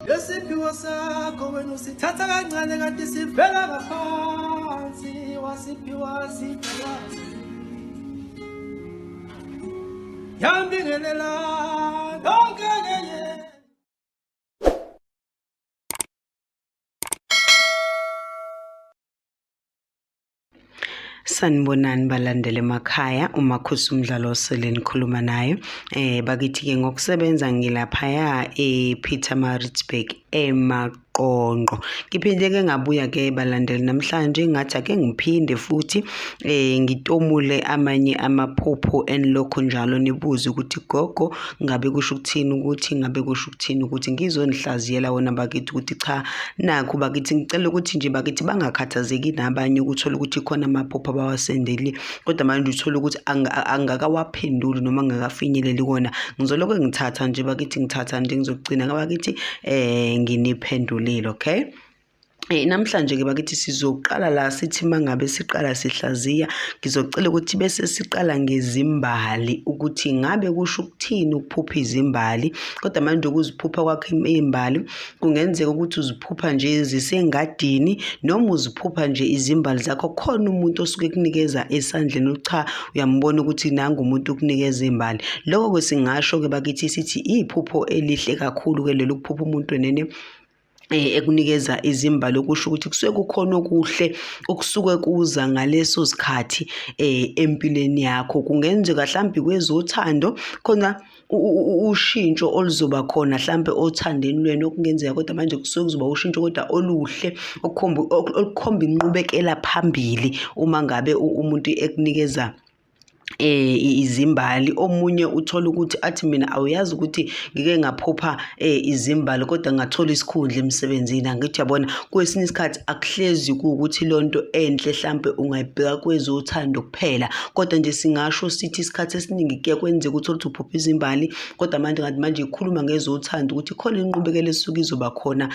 Lesiphiwo sakho wena usithatha kancane kanti sivela ngaphansi wasiphiwa siphiwa yambingelela lonke ngeke. Sanibonani balandele emakhaya, uMakhosi Mdlalose lenikhuluma naye. Bakithi ke ngokusebenza ngilaphaya ePietermaritzburg eMaqonqo. Ngiphinde ke ngabuya ke balandeli namhlanje ngathi ake ngiphinde futhi ngitomule amanye amaphupho enilokho njalo nibuze ukuthi gogo ngabe kusho ukuthini ukuthi ngabe kusho ukuthini ukuthi ngizonihlaziyela wona bakithi ukuthi cha nakho bakithi ngicela ukuthi nje bakithi bangakhathazeki nabanye ukuthola ukuthi khona amaphupho abawasendeli kodwa manje uthola ukuthi angakawaphenduli noma angakafinyeleli kona. Ngizoloko ngithatha nje bakithi ngithatha nje ngizogcina ngabakithi nginiphendulile, okay? Namhlanje ke bakithi sizoqala la sithi mangabe siqala sihlaziya ngizocela ukuthi bese siqala ngezimbali ukuthi ngabe kusho ukuthini ukuphupha izimbali kodwa manje ukuziphupha kwakhe izimbali kungenzeka ukuthi uziphupha nje zisengadini noma uziphupha nje izimbali zakho khona umuntu osuke kunikeza esandleni cha uyambona ukuthi nanga umuntu ukunikeza izimbali. Lokho kwesingasho ke bakithi sithi iphupho elihle kakhulu ke lelo kuphupha umuntu wenene ekunikeza izimbali okusho ukuthi kusuke kukhona okuhle okusuke kuza ngaleso sikhathi empilweni yakho. Kungenzeka mhlambi kwezothando khona ushintsho oluzoba khona mhlambe othandeni lwenu okungenzeka kodwa manje kusuke kuzoba ushintsho kodwa oluhle okukhomba inqubekela phambili uma ngabe umuntu ekunikeza izimbali. Omunye uthola ukuthi athi mina awuyazi ukuthi ngike ngaphupha izimbali kodwa ngathola isikhundla emsebenzini. Angithi yabona kwesinye isikhathi akuhlezi ukuthi lonto enhle mhlambe ungayibheka kwezothando kuphela kodwa nje singasho sithi isikhathi esiningi kuye kwenzeka uthola ukuthi uphupha izimbali kodwa manje ikhuluma ngezothando ukuthi khona inqubekela esuke izoba khona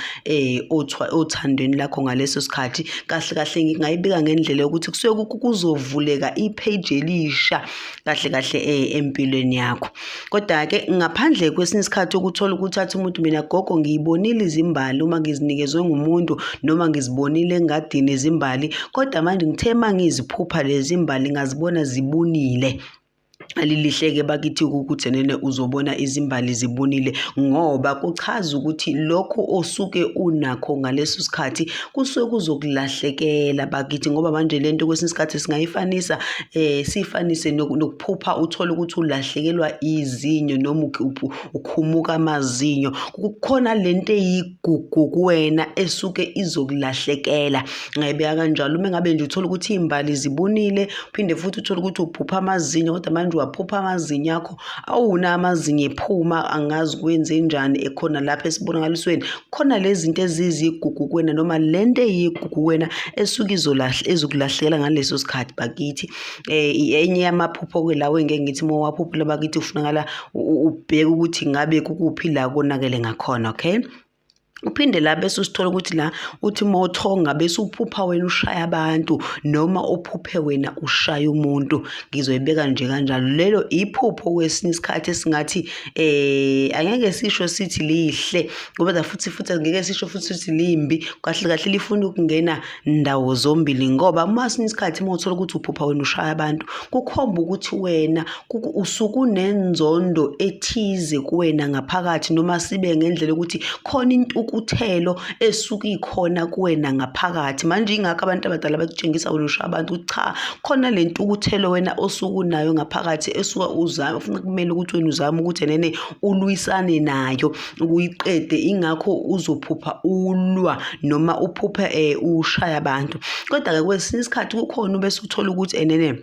othandweni lakho ngaleso sikhathi. Kahle kahle ngingayibika ngendlela yokuthi kusuke kuzovuleka ipage elisha kahle empilweni yakho. Kodwa ke ngaphandle kwesinye isikhathi ukuthola ukuthi athi umuntu mina gogo ngiyibonile izimbali uma ngizinikezwe ngumuntu noma ngizibonile engadini izimbali kodwa manje ngithe mangiziphupha lezi zimbali ngazibona zibunile. Alilihleke bakithi ukuthi nene uzobona izimbali zibunile ngoba kuchaza ukuthi lokho osuke unakho ngaleso sikhathi kusuke kuzokulahlekela bakithi ngoba manje lento kwesinye isikhathi singayifanisa sifanise nokuphupha uthola ukuthi ulahlekelwa izinyo noma ukhumuka amazinyo. Kukhona lento eyigugu kuwena esuke izokulahlekela ngayibeka kanjalo. Uma ngabe nje uthola ukuthi izimbali zibunile phinde futhi uthola ukuthi uphupha amazinyo kodwa manje waphupha amazinyo akho awuna amazinyo ephuma angazi kwenze njani ekhona lapha esibonakalisweni khona lezi zinto ezizigugu kuwena noma lento eyigugu kuwena esuke ezokulahlekela ngaleso sikhathi bakithi. Enye yamaphupho ke lawe ngeke ngithi mawaphuphula bakithi ufunakala ubheke ukuthi ngabe kukuphi la konakele ngakhona, okay? Uphinde la bese usithola ukuthi la uthi mawuthonga bese uphupha wena ushaya abantu noma uphuphe wena ushaya umuntu. Ngizoyibeka nje kanjalo. Lelo iphupho kwesinye isikhathi esingathi angeke sisho sithi lihle ngoba futhi angeke sisho futhi sithi limbi. Kahle kahle lifuna ukungena ndawo zombili ngoba masinye isikhathi mawuthola ukuthi uphupha wena ushaya abantu kukhomba ukuthi wena usuku nenzondo ethize kuwena ngaphakathi noma sibe ngendlela ukuthi khona into uthelo esuke ikhona kuwena ngaphakathi. Manje ingakho abantu abadala bakutshengisa wena ushaya abantu ukuthi cha khona lento ukuthelo wena osuku nayo ngaphakathi esuka uzama ufuna kumele ukuthi wena uzama ukuthi nene ulwisane nayo ukuyiqede. Ingakho uzophupha ulwa noma uphupha ushaya abantu kodwa ke kwesinye isikhathi kukhona bese uthola ukuthi nene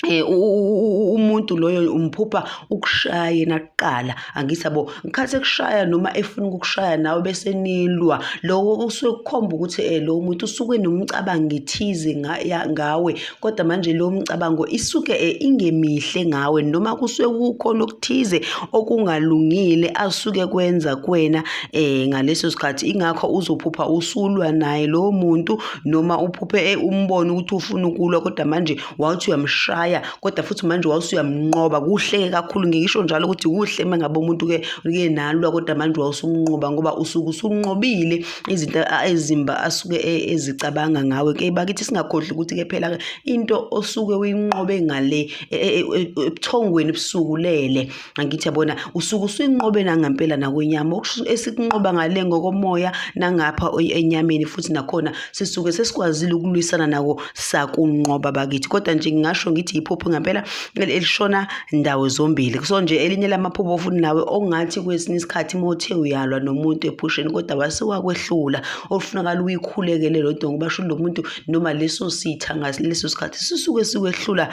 umuntu loyo umphupha ukushaya yena kuqala. Angisabo ngikhathi ekushaya noma efuna ukukushaya nawe bese nilwa lokho kusuke kukhomba ukuthi lo muntu usuke nomcabango ethize ngawe kodwa manje lo mcabango isuke ingemihle ngawe noma kusuke kukhona okuthize okungalungile asuke kwenza kuwena ngaleso sikhathi. Ingakho uzophupha usulwa naye lo muntu noma uphuphe umbone ukuthi ufuna ukulwa kodwa manje wathi uyamshaya waya kodwa futhi manje wawusuyamnqoba kuhle kakhulu ngisho njalo ukuthi kuhle mangabe umuntu ke nalwa kodwa manje wawusumnqoba ngoba usuku usunqobile izinto ezimba asuke ezicabanga ngawe ke bakithi singakhohlwa ukuthi ke phela into osuke uyinqobe ngale ebuthongweni busukulele angithi yabona usuku usuyinqobe nangempela nakwenyama esikunqoba ngale ngokomoya nangapha enyameni futhi nakhona sisuke sesikwazile ukulwisana nako sakunqoba bakithi kodwa nje ngingasho ngithi iphupho ngempela elishona ndawo zombili so nje elinye lamaphupho futhi nawe ongathi kwesinye isikhathi mothe uyalwa nomuntu ephusheni kodwa wasewakwehlula ofunakala uyikhulekele lodwa ngoba sho lo muntu noma leso sitha ngaleso sikhathi sisuke sikwehlula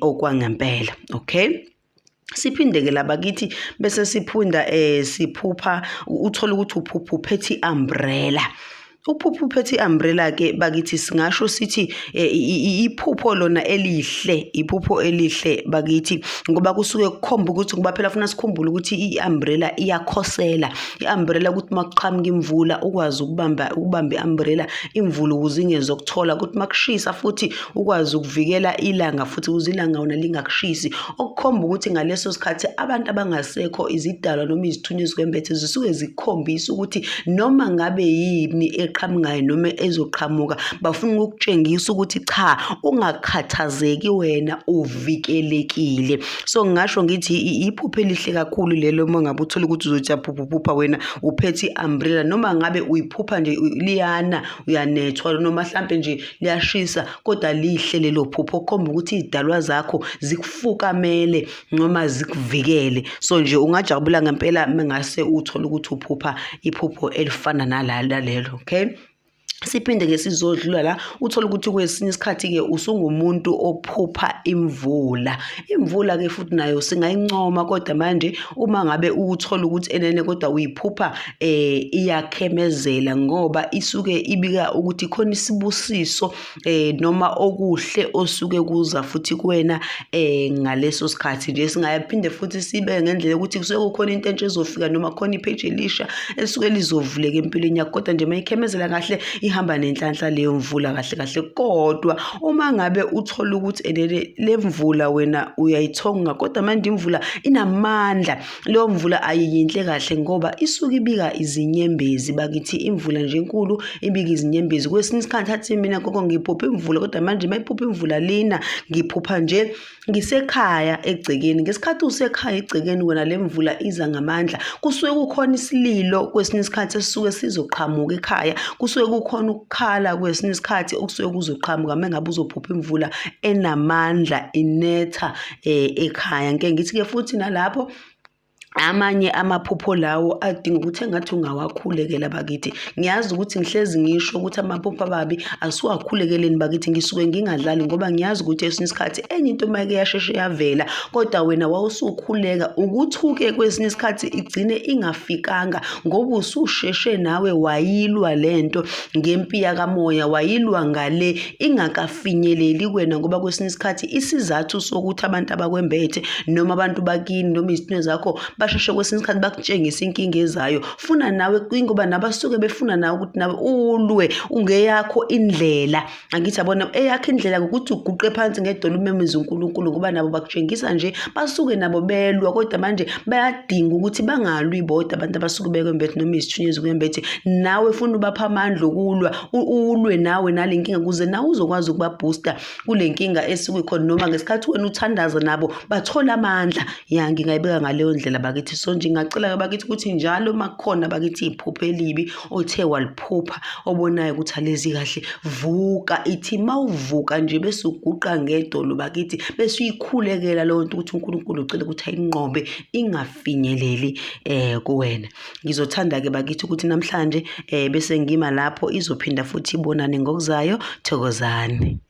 okwangempela okay siphinde ke labakithi bese siphunda siphupha uthola ukuthi uphupha uphethe umbrella uphupha uphethe umbrella ke bakithi singasho sithi iphupho lona elihle iphupho elihle bakithi ngoba kusuke kukhomba ukuthi ngoba phela ufuna sikhumbule ukuthi iumbrella iyakhosela iumbrella ukuthi makuqhamuka imvula ukwazi ukubamba iumbrella imvula ukuze ingezokuthola ukuthi makushisa futhi ukwazi ukuvikela ilanga futhi ukuze ilanga wona lingakushisi okukhomba ukuthi ngaleso sikhathi abantu abangasekho izidalwa noma izithunywa ezikwembethe zisuke zikhombisa ukuthi noma ngabe yini eqhamukayo noma ezoqhamuka bafuna ukutshengisa ukuthi cha ungakhathazeki wena uvikelekile so ngisho ngithi iphupho elihle kakhulu lelo mangabe uthola ukuthi uzojaphupha wena uphethe umbrella noma ngabe uyiphupha nje liyana uyanethwa noma mhlambe nje liyashisa kodwa lihle lelo phupho khomba ukuthi izidalwa zakho zikufukamele noma zikuvikele so nje ungajabula ngempela mengase uthola ukuthi uphupha iphupho elifana nalala lelo okay siphinde ke sizodlula la uthola ukuthi kwesinye isikhathi ke usungumuntu ophupha imvula ke futhi nayo singayincoma kodwa manje uma ngabe uthola ukuthi enene kodwa uyiphupha iyakhemezela ngoba isuke ibika ukuthi khona isibusiso noma okuhle osuke kuza futhi kuwena ngaleso sikhathi nje singayaphinde futhi sibe ngendlela ukuthi kusuke kukhona into entsha ezofika noma khona ipage elisha esuke lizovuleka empilweni yakho kodwa nje mayikhemezela kahle ihamba nenhlanhla leyo mvula kahle kodwa uma ngabe uthola ukuthi le mvula wena uyayithonga kodwa manje imvula inamandla leyo mvula ayiyinhle kahle ngoba isuke ibika izinyembezi bakithi imvula nje enkulu ibika izinyembezi kwesinye isikhathi athi mina koko ngiphupha imvula kodwa manje mayiphupha imvula lina ngiphupha nje ngisekhaya egcekeni ngesikhathi usekhaya egcekeni wena le mvula iza ngamandla kusuke kukhona isililo kwesinye isikhathi esisuke sizoqhamuka ekhaya kusuke kukhona ukukhala kwesinye isikhathi okusuke kuzoqhamuka mengabe uzophupha imvula enamandla inetha ekhaya ngeke ngithi ke futhi nalapho amanye amaphupho lawo adinga ukuthi engathi ungawakhulekela bakithi ngiyazi ukuthi ngihlezi ngisho ukuthi amaphupho ababi asuwakhulekeleni bakithi ngisuke ngingadlali ngoba ngiyazi ukuthi esinye isikhathi enye into mayike yasheshe yavela kodwa wena wawusukhuleka ukuthuke kwesinye isikhathi igcine ingafikanga ngoba ususheshe nawe wayilwa lento ngempi yakamoya wayilwa ngale ingakafinyeleli kwena ngoba kwesinye isikhathi isizathu sokuthi abantu abakwembethe noma abantu bakini noma izithunywa zakho basheshe kwesinye isikhathi bakutshengisa inkinga ezayo funa nawe ngoba nabasuke befuna nawe ukuthi nawe ulwe ungeyakho indlela angithi yabona eyakho indlela ukuthi uguqe phansi ngedolo umemeza uNkulunkulu ngoba nabo bakutshengisa nje basuke nabo belwa kodwa manje bayadinga ukuthi bangalwi bodwa abantu abasuke bekwembethe noma izithunywa ezikwembethe nawe funa ubapha amandla okulwa ulwe nawe nalenkinga kuze nawe uzokwazi ukubabooster kule nkinga esuke khona noma ngesikhathi wena uthandaza nabo bathola amandla ngingayibeka ngaleyo ndlela bakithi so nje ngicela bakithi ukuthi njalo makukhona bakithi iphupho elibi othe waliphupha obonayo ukuthi alezi kahle vuka ithi mawuvuka nje bese uguqa ngedolo bakithi bese uyikhulekela leyo nto ukuthi uNkulunkulu ucela ukuthi ayinqobe ingafinyeleli kuwena ngizothanda ke bakithi ukuthi namhlanje bese ngima lapho izophinda futhi ibonane ngokuzayo Thokozani.